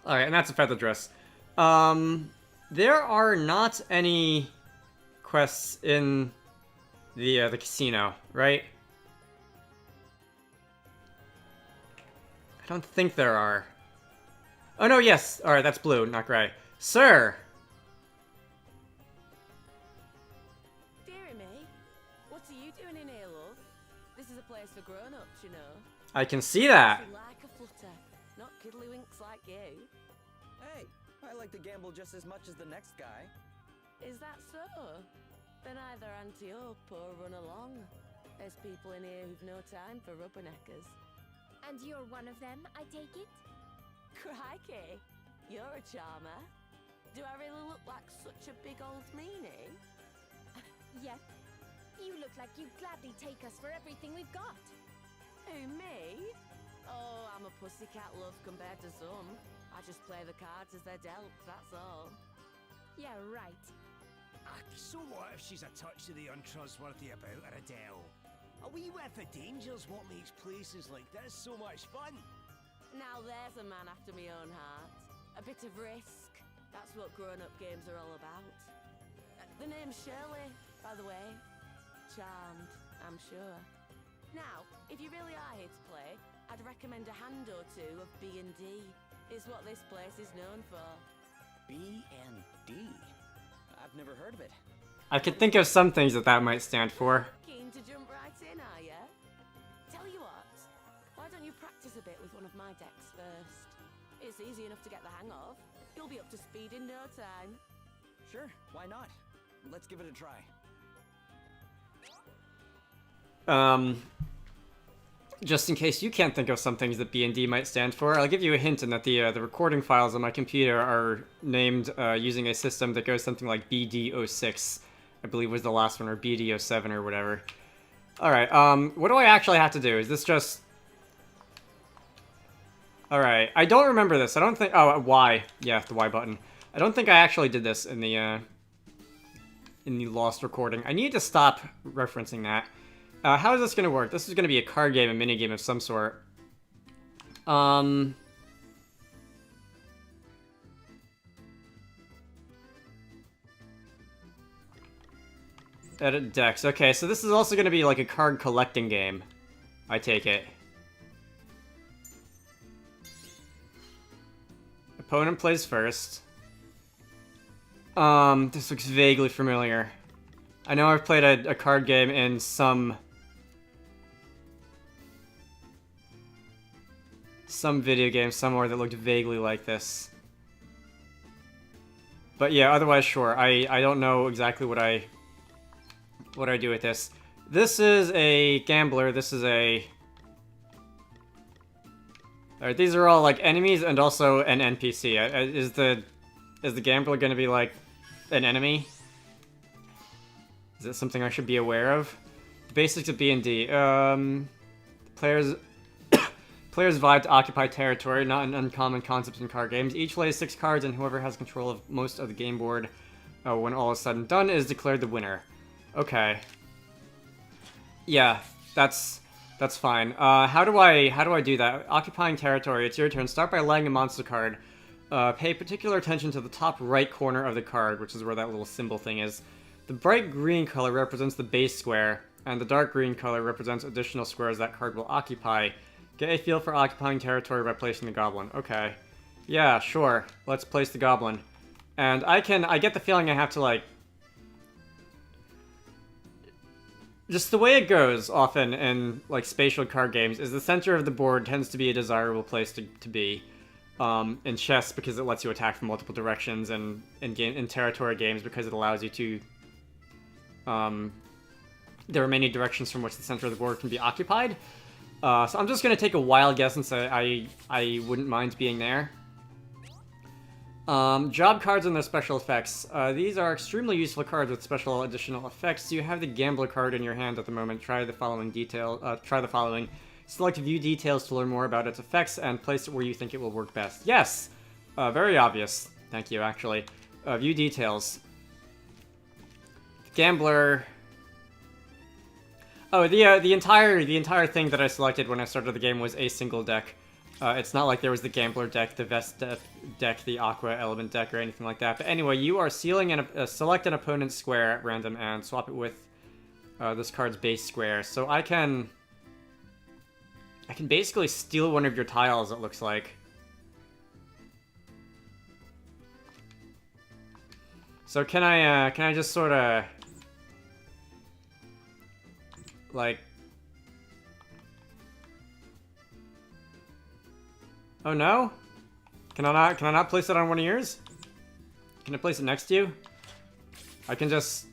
Alright, and that's a feather dress. There are not any quests in the casino, right? I don't think there are. Oh no, yes. Alright, that's blue, not gray. Sir! Dearie me, what are you doing in here, love? This is a place for grown-ups, you know. I can see that. You like a flutter, not kiddlywinks like you. Hey, I like to gamble just as much as the next guy. Is that so? Then either ante up or run along. There's people in here who've no time for rubberneckers. And you're one of them, I take it? Crikey, you're a charmer. Do I really look like such a big old meanie? Yep. You look like you'd gladly take us for everything we've got. Who, me? Oh, I'm a pussycat, love, compared to some. I just play the cards as they're dealt, that's all. Yeah, right. So what if she's a touch of the untrustworthy about her, Adele? A wee whiff of danger's what makes places like this so much fun. Now there's a man after my own heart. A bit of risk. That's what grown-up games are all about. The name's Shirley, by the way. Charmed, I'm sure. Now, if you really are here to play, I'd recommend a hand or two of B&D. Is what this place is known for. B&D? I've never heard of it. I could think of some things that that might stand for. Keen to jump right in, are ya? Tell you what, why don't you practice a bit with one of my decks first? It's easy enough to get the hang of. You'll be up to speed in no time. Sure, why not? Let's give it a try. Just in case you can't think of some things that B&D might stand for, I'll give you a hint in that the recording files on my computer are named using a system that goes something like BD06, I believe was the last one, or BD07 or whatever. Alright, what do I actually have to do? Is this just... Alright, I don't remember this. I don't think... Oh, Y. Yeah, the Y button. I don't think I actually did this in the lost recording. I need to stop referencing that. How is this going to work? This is going to be a card game, a minigame of some sort. Edit decks. Okay, so this is also going to be like a card collecting game. I take it. Opponent plays first. This looks vaguely familiar. I know I've played a card game in some video game somewhere that looked vaguely like this. But yeah, otherwise, sure. I don't know exactly what I do with this. This is a gambler. This is a... Alright, these are all like enemies and also an NPC. Is the gambler going to be like an enemy? Is it something I should be aware of? The basics of B&D. Players vibe to occupy territory, not an uncommon concept in card games. Each lays 6 cards, and whoever has control of most of the game board, when all is said and done, is declared the winner. Okay. Yeah, that's fine. How do I do that? Occupying territory. It's your turn. Start by laying a monster card. Pay particular attention to the top right corner of the card, which is where that little symbol thing is. The bright green color represents the base square, and the dark green color represents additional squares that card will occupy. Get a feel for occupying territory by placing the goblin. Okay. Yeah, sure. Let's place the goblin. And I get the feeling I have to, like... Just the way it goes, often, in, like, spatial card games, is the center of the board tends to be a desirable place to be. In chess, because it lets you attack from multiple directions, and in territory games, because it allows you to... there are many directions from which the center of the board can be occupied. So I'm just going to take a wild guess and say I wouldn't mind being there. Job cards and their special effects. These are extremely useful cards with special additional effects. You have the gambler card in your hand at the moment. Try the following. Select view details to learn more about its effects and place it where you think it will work best. Yes! Very obvious. Thank you, actually. View details. Gambler... Oh, the entire thing that I selected when I started the game was a single deck. It's not like there was the Gambler deck, the Vest deck, the Aqua Element deck, or anything like that. But anyway, you are select an opponent's square at random and swap it with this card's base square. So I can basically steal one of your tiles, it looks like. So can I just sort of like? Oh no? Can I not place it on one of yours? Can I place it next to you? I can just...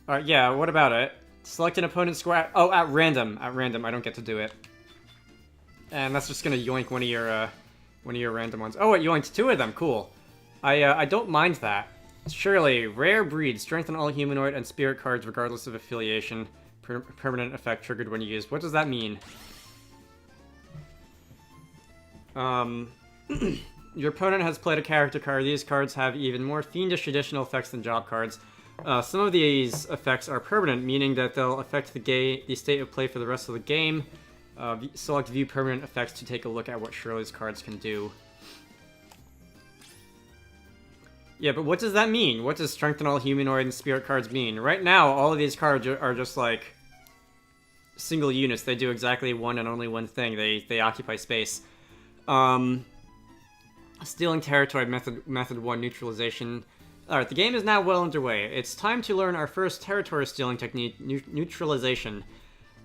Alright, yeah, what about it? Select an opponent's square... Oh, at random. At random, I don't get to do it. And that's just gonna yoink one of your random ones. Oh, it yoinked 2 of them, cool. I don't mind that. Surely, rare breed, strengthen all humanoid and spirit cards regardless of affiliation. Permanent effect triggered when used. What does that mean? Your opponent has played a character card. These cards have even more fiendish additional effects than job cards. Some of these effects are permanent, meaning that they'll affect the state of play for the rest of the game. Select view permanent effects to take a look at what Shirley's cards can do. Yeah, but what does that mean? What does strengthen all humanoid and spirit cards mean? Right now, all of these cards are just like single units. They do exactly one and only one thing. They occupy space. Stealing territory, method 1, neutralization. Alright, the game is now well underway. It's time to learn our first territory stealing technique, neutralization.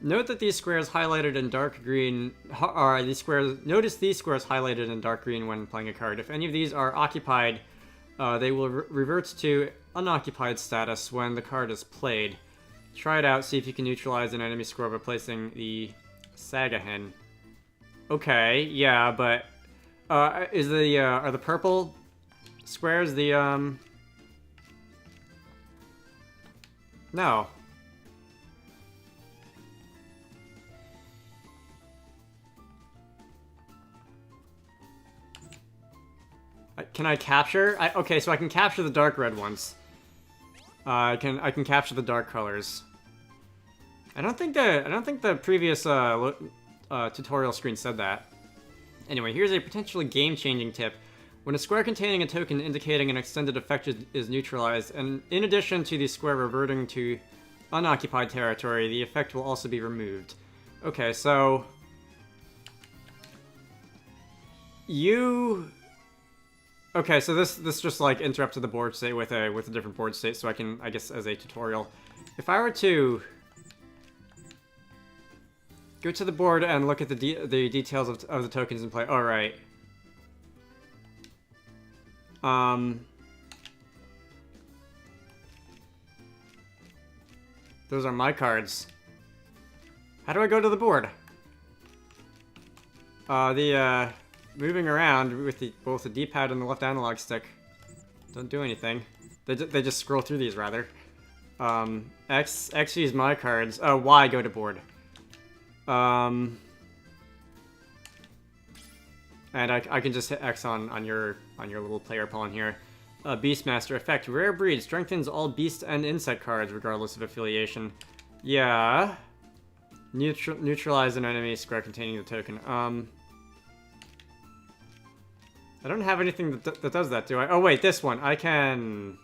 Note that these squares highlighted in dark green notice these squares highlighted in dark green when playing a card. If any of these are occupied, they will revert to unoccupied status when the card is played. Try it out, see if you can neutralize an enemy square by placing the Saga Hen. Okay, yeah, but are the purple squares the no. Can I capture? Okay, so I can capture the dark red ones. I can capture the dark colors. I don't think the previous tutorial screen said that. Anyway, here's a potentially game-changing tip. When a square containing a token indicating an extended effect is neutralized, and in addition to the square reverting to unoccupied territory, the effect will also be removed. Okay, so okay, so this just like interrupted the board state with a different board state, so I guess as a tutorial. If I were to go to the board and look at the details of the tokens in play. All right. Those are my cards. How do I go to the board? Moving around with both the D-pad and the left analog stick don't do anything. They just scroll through these rather. X use my cards. Y go to board. And I can just hit X on your little player pawn here. Beastmaster effect. Rare breed strengthens all beast and insect cards regardless of affiliation. Yeah. Neutralize an enemy square containing the token. I don't have anything that does that, do I? Oh wait, this one. I can...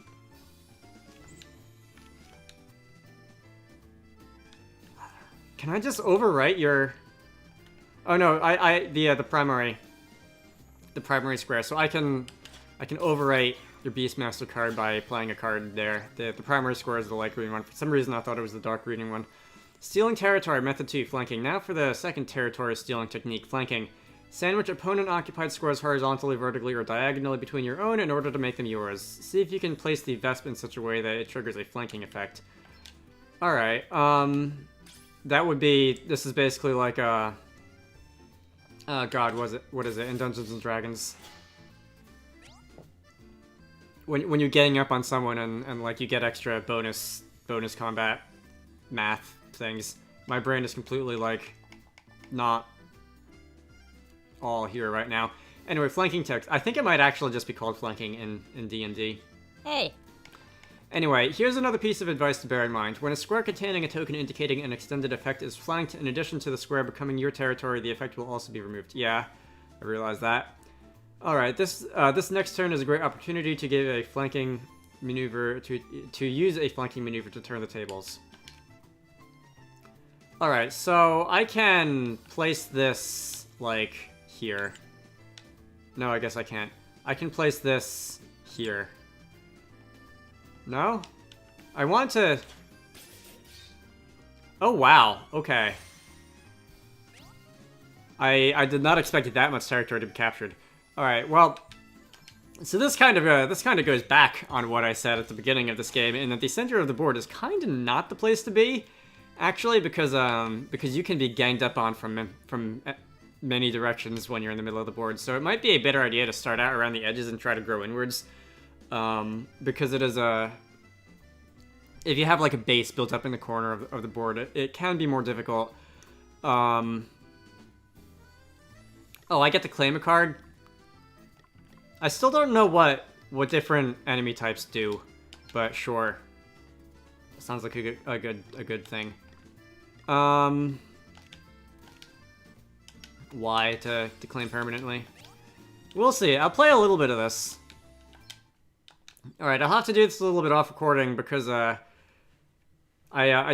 Can I just overwrite your... Oh no, the primary square. So I can overwrite your Beastmaster card by playing a card there. The primary square is the light green one. For some reason I thought it was the dark green one. Stealing territory, method 2, flanking. Now for the second territory stealing technique, flanking. Sandwich opponent-occupied squares horizontally, vertically, or diagonally between your own in order to make them yours. See if you can place the Vesp in such a way that it triggers a flanking effect. Alright, that would be... This is basically like a... Oh god, what is it? In Dungeons & Dragons. When you're getting up on someone and like you get extra bonus combat math things. My brain is completely like not all here right now. Anyway, flanking text. I think it might actually just be called flanking in D&D. Hey. Anyway, here's another piece of advice to bear in mind. When a square containing a token indicating an extended effect is flanked, in addition to the square becoming your territory, the effect will also be removed. Yeah, I realize that. Alright, this next turn is a great opportunity to give a flanking maneuver, to use a flanking maneuver to turn the tables. Alright, so I can place this, like, here. No, I guess I can't. I can place this here. No? I want to... Oh, wow. Okay. I did not expect that much territory to be captured. Alright, well... So this kind of goes back on what I said at the beginning of this game, in that the center of the board is kind of not the place to be, actually, because you can be ganged up on from many directions when you're in the middle of the board. So it might be a better idea to start out around the edges and try to grow inwards. Because it is if you have like a base built up in the corner of the board, it can be more difficult. Oh, I get to claim a card. I still don't know what different enemy types do, but sure. Sounds like a good thing. Y to claim permanently. We'll see. I'll play a little bit of this. Alright, I'll have to do this a little bit off recording because I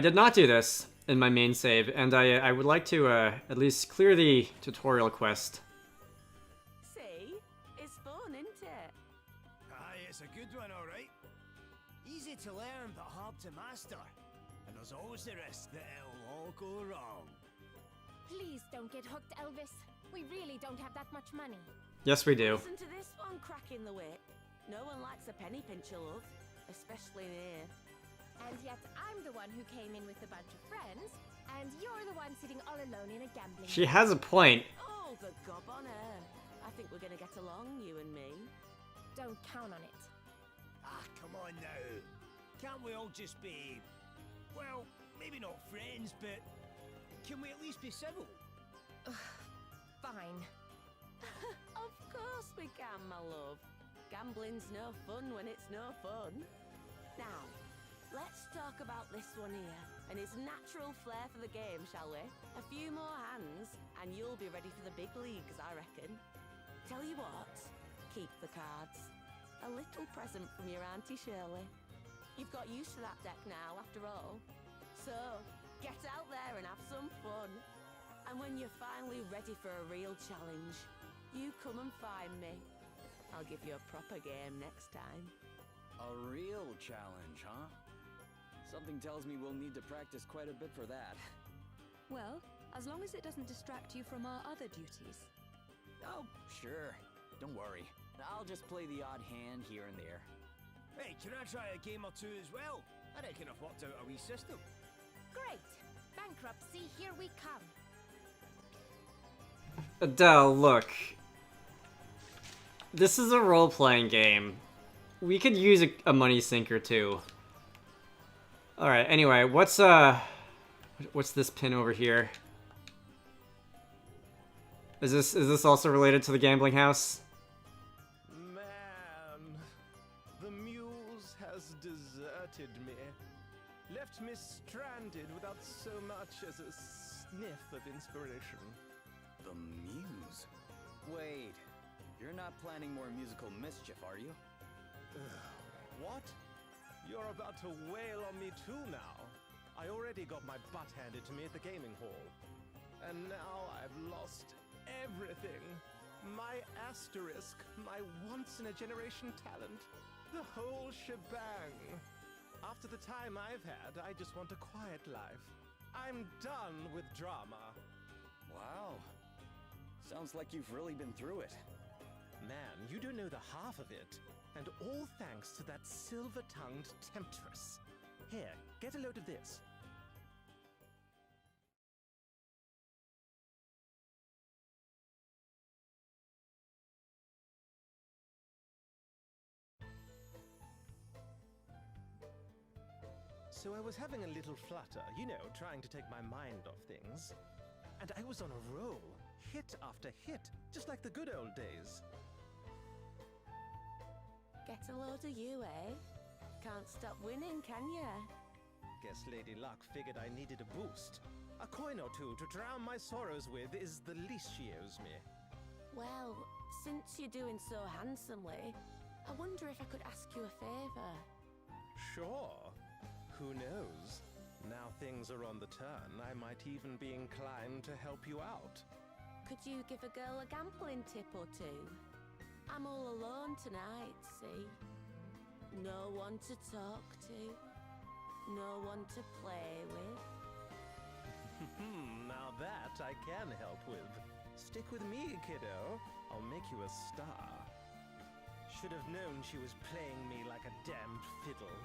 did not do this in my main save, and I would like to at least clear the tutorial quest. See? It's fun, isn't it? Aye, it's a good one, alright. Easy to learn, but hard to master. And there's always the risk that it'll all go wrong. Please don't get hooked, Elvis. We really don't have that much money. Yes, we do. Listen to this one cracking the whip. No one likes a penny pincher, love. Especially in here. And yet I'm the one who came in with a bunch of friends, and you're the one sitting all alone in a gambling She room. has a point. Oh, the gob on her. I think we're gonna get along, you and me. Don't count on it. Ah, come on now. Can't we all just be... Well, maybe not friends, but... Can we at least be civil? Fine. Of course we can, my love. Gambling's no fun when it's no fun. Now, let's talk about this one here, and his natural flair for the game, shall we? A few more hands, and you'll be ready for the big leagues, I reckon. Tell you what, keep the cards. A little present from your Auntie Shirley. You've got used to that deck now, after all. So, get out there and have some fun. And when you're finally ready for a real challenge, you come and find me. I'll give you a proper game next time. A real challenge, huh? Something tells me we'll need to practice quite a bit for that. Well, as long as it doesn't distract you from our other duties. Oh, sure. Don't worry. I'll just play the odd hand here and there. Hey, can I try a game or two as well? I reckon I've worked out a wee system. Great. Bankruptcy, here we come. Adele, look. This is a role-playing game. We could use a money sinker too. Alright, anyway, what's this pin over here? Is this also related to the gambling house? Man, the muse has deserted me. Left me stranded without so much as a sniff of inspiration. The muse? Wait, you're not planning more musical mischief, are you? What? You're about to wail on me too now. I already got my butt handed to me at the gaming hall. And now I've lost everything. My asterisk, my once-in-a-generation talent, the whole shebang. After the time I've had, I just want a quiet life. I'm done with drama. Wow. Sounds like you've really been through it. Man, you don't know the half of it. And all thanks to that silver-tongued temptress. Here, get a load of this. So I was having a little flutter, you know, trying to take my mind off things. And I was on a roll, hit after hit, just like the good old days. Get a load of you, eh? Can't stop winning, can ya? Guess Lady Luck figured I needed a boost. A coin or two to drown my sorrows with is the least she owes me. Well, since you're doing so handsomely, I wonder if I could ask you a favour. Sure. Who knows? Now things are on the turn, I might even be inclined to help you out. Could you give a girl a gambling tip or two? I'm all alone tonight, see? No one to talk to. No one to play with. Now that I can help with. Stick with me, kiddo. I'll make you a star. Should have known she was playing me like a damned fiddle.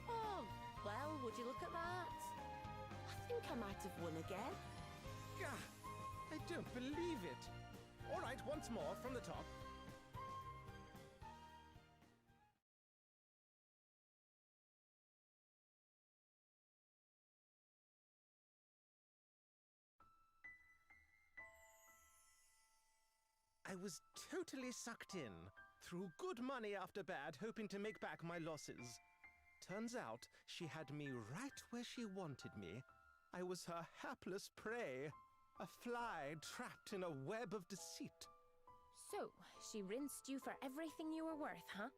Oh, well, would you look at that? I think I might have won again. Gah, I don't believe it. All right, once more from the top. I was totally sucked in. Threw good money after bad, hoping to make back my losses. Turns out she had me right where she wanted me. I was her hapless prey. A fly trapped in a web of deceit. So, she rinsed you for everything you were worth, huh?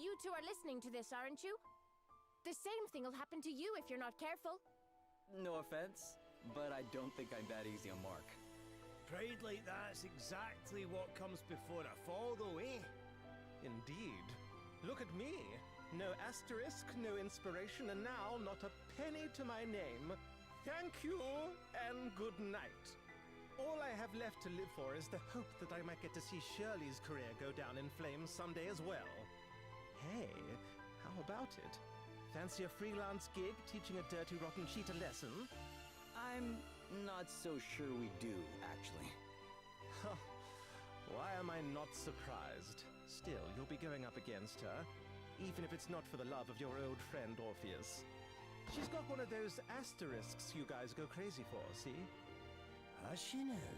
You two are listening to this, aren't you? The same thing will happen to you if you're not careful. No offense, but I don't think I'm that easy on Mark. Pride like that's exactly what comes before a fall, though, eh? Indeed. Look at me. No asterisk, no inspiration, and now not a penny to my name. Thank you, and good night. All I have left to live for is the hope that I might get to see Shirley's career go down in flames someday as well. Hey, how about it? Fancy a freelance gig teaching a dirty, rotten cheat a lesson? I'm not so sure we do, actually. Huh. Why am I not surprised? Still, you'll be going up against her, even if it's not for the love of your old friend Orpheus. She's got one of those asterisks you guys go crazy for, see? Has she now?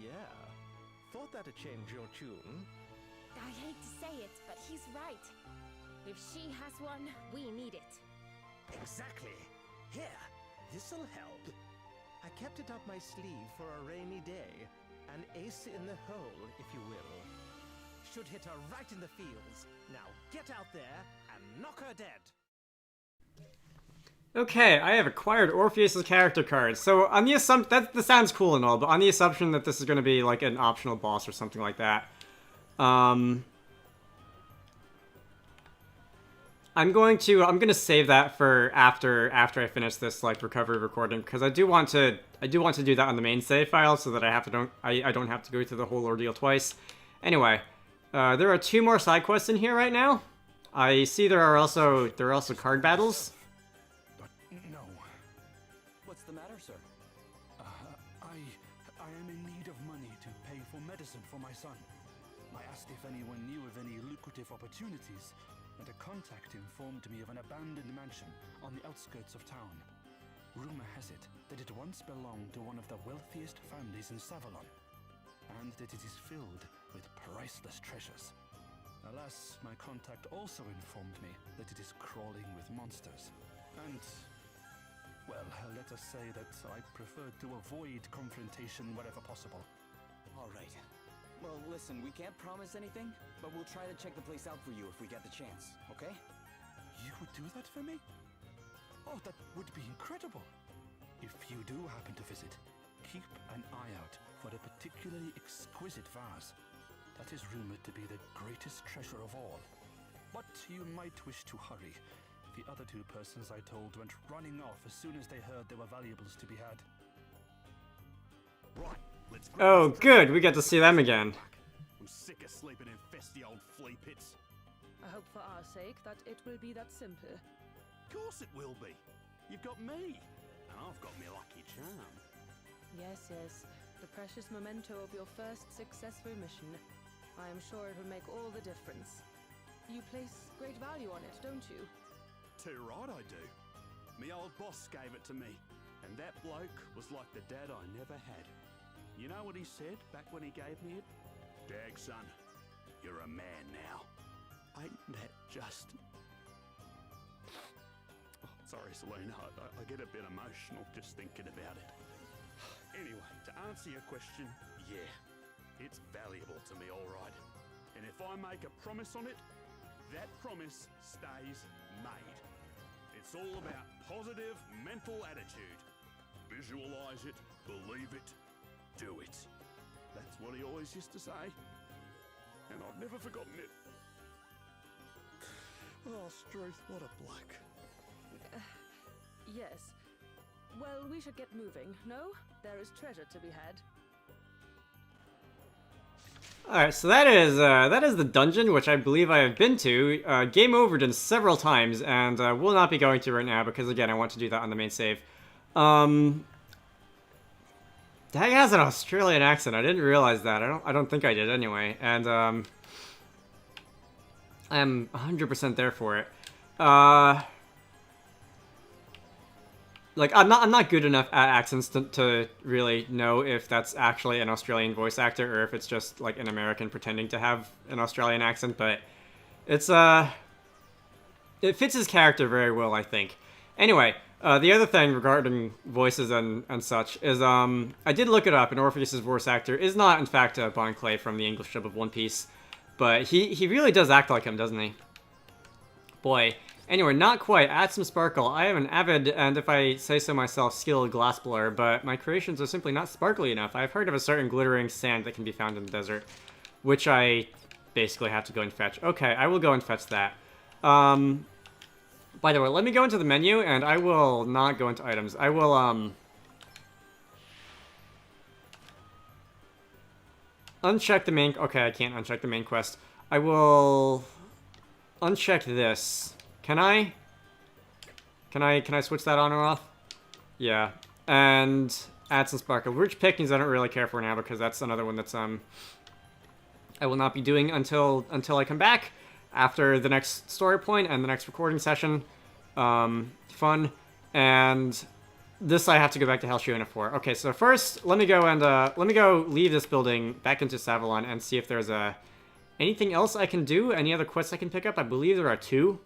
Yeah. Thought that'd change your tune. I hate to say it, but he's right. If she has one, we need it. Exactly. Here, this'll help. I kept it up my sleeve for a rainy day. An ace in the hole, if you will. Should hit her right in the fields. Now get out there and knock her dead. Okay, I have acquired Orpheus's character card. So on the assumption that sounds cool and all, but on the assumption that this is going to be like an optional boss or something like that, I'm gonna save that for after I finish this like recovery recording, because I do want to do that on the main save file so that I don't have to go through the whole ordeal twice. Anyway, there are 2 more side quests in here right now. I see there are also card battles. No. What's the matter, sir? I am in need of money to pay for medicine for my son. I asked if anyone knew of any lucrative opportunities, and a contact informed me of an abandoned mansion on the outskirts of town. Rumor has it that it once belonged to one of the wealthiest families in Savalon, and that it is filled with priceless treasures. Alas, my contact also informed me that it is crawling with monsters. And, well, let us say that I prefer to avoid confrontation wherever possible. All right. Well, listen, we can't promise anything, but we'll try to check the place out for you if we get the chance, okay? You would do that for me? Oh, that would be incredible. If you do happen to visit, keep an eye out for a particularly exquisite vase. That is rumored to be the greatest treasure of all. But you might wish to hurry. The other 2 persons I told went running off as soon as they heard there were valuables to be had. Right, let's Oh, good, we get to see them again. I'm sick of sleeping in festy old flea pits. I hope for our sake that it will be that simple. Of course it will be. You've got me, and I've got me lucky charm. Yes, the precious memento of your first successful mission. I am sure it will make all the difference. You place great value on it, don't you? Too right I do. Me old boss gave it to me, and that bloke was like the dad I never had. You know what he said back when he gave me it? Dag, son, you're a man now. Ain't that just... Oh, sorry, Selena, I get a bit emotional just thinking about it. Anyway, to answer your question, yeah, it's valuable to me, all right. And if I make a promise on it, that promise stays made. It's all about positive mental attitude. Visualize it, believe it, do it. That's what he always used to say. And I've never forgotten it. Oh, Struth, what a bloke. Yes. Well, we should get moving, no? There is treasure to be had. Alright, so that is the dungeon, which I believe I have been to. Game overed in several times, and will not be going to right now, because again, I want to do that on the main save. That has an Australian accent. I didn't realize that. I don't think I did anyway. And I am 100% there for it. Like I'm not good enough at accents to really know if that's actually an Australian voice actor or if it's just like an American pretending to have an Australian accent, but it's it fits his character very well, I think. Anyway, the other thing regarding voices and such is I did look it up, and Orpheus's voice actor is not in fact Bon Clay from the English dub of One Piece, but he really does act like him, doesn't he? Boy. Anyway, not quite. Add some sparkle. I am an avid, and if I say so myself, skilled glassblower, but my creations are simply not sparkly enough. I've heard of a certain glittering sand that can be found in the desert, which I basically have to go and fetch. Okay, I will go and fetch that. By the way, let me go into the menu, and I will not go into items. I will, uncheck the main... Okay, I can't uncheck the main quest. I will uncheck this. Can I switch that on or off? Yeah. And add some sparkle. Rich pickings I don't really care for now because that's another one that's I will not be doing until I come back after the next story point and the next recording session. Fun. And this I have to go back to Halcyon for. Okay, so first let me go leave this building back into Savalon and see if there's anything else I can do, any other quests I can pick up. I believe there are 2.